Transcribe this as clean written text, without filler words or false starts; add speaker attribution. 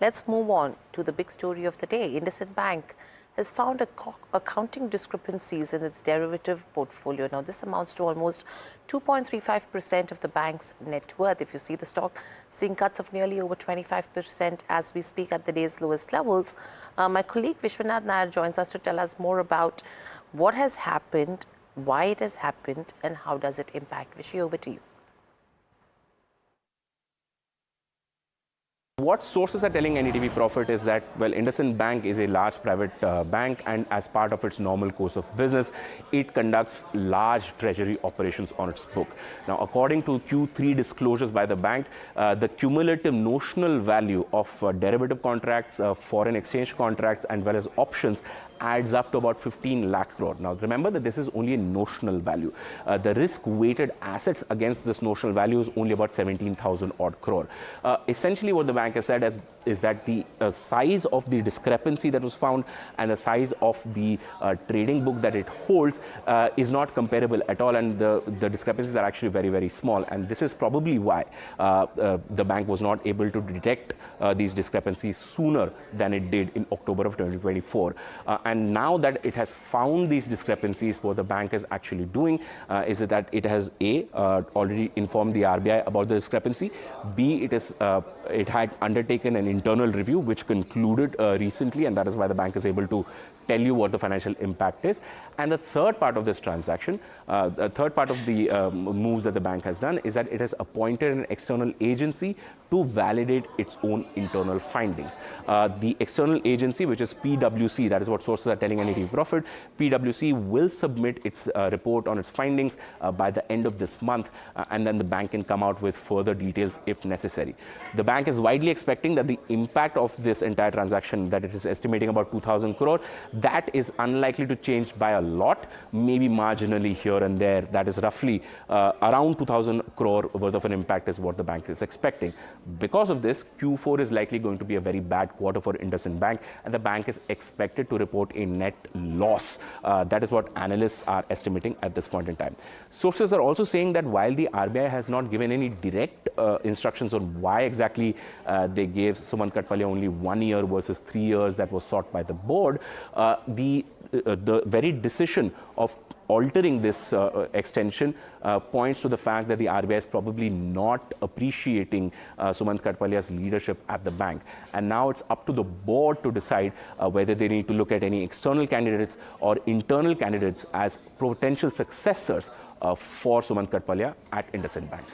Speaker 1: Let's move on to the big story of the day. IndusInd Bank has found accounting discrepancies in its derivative portfolio. Now, this amounts to almost 2.35% of the bank's net worth. If you see the stock seeing cuts of nearly over 25% as we speak at the day's lowest levels. My colleague Vishwanath Nair joins us to tell us more about what has happened, why it has happened, and how does it impact. Vishy, over to you.
Speaker 2: What sources are telling NDTV Profit is that, well, IndusInd Bank is a large private bank, and as part of its normal course of business, it conducts large treasury operations on its book. Now, according to Q3 disclosures by the bank, the cumulative notional value of derivative contracts, foreign exchange contracts, and well as options adds up to about 15 lakh crore. Now, remember that this is only a notional value. The risk-weighted assets against this notional value is only about 17,000 odd crore. Essentially, what the bank has said is that the size of the discrepancy that was found and the size of the trading book that it holds is not comparable at all, and the discrepancies are actually very, very small. And this is probably why the bank was not able to detect these discrepancies sooner than it did in October of 2024. And now that it has found these discrepancies, what the bank is actually doing is that it has already informed the RBI about the discrepancy. B, it had undertaken an internal review which concluded recently, and that is why the bank is able to tell you what the financial impact is. And the third part of this transaction, the third part of the moves that the bank has done is that it has appointed an external agency to validate its own internal findings. The external agency, which is PwC, that is what sources are telling NDTV Profit, PwC will submit its report on its findings by the end of this month, and then the bank can come out with further details if necessary. The bank is widely expecting that the impact of this entire transaction, that it is estimating about 2,000 crore, that is unlikely to change by a lot, maybe marginally here and there. That is roughly around 2,000 crore worth of an impact is what the bank is expecting. Because of this, Q4 is likely going to be a very bad quarter for IndusInd Bank, and the bank is expected to report a net loss. That is what analysts are estimating at this point in time. Sources are also saying that while the RBI has not given any direct instructions on why exactly they gave Sumant Katpalia only 1 year versus 3 years that was sought by the board, the very decision of altering this extension points to the fact that the RBI is probably not appreciating Sumant Katpalia's leadership at the bank. And now it's up to the board to decide whether they need to look at any external candidates or internal candidates as potential successors for Sumant Katpalia at IndusInd Bank.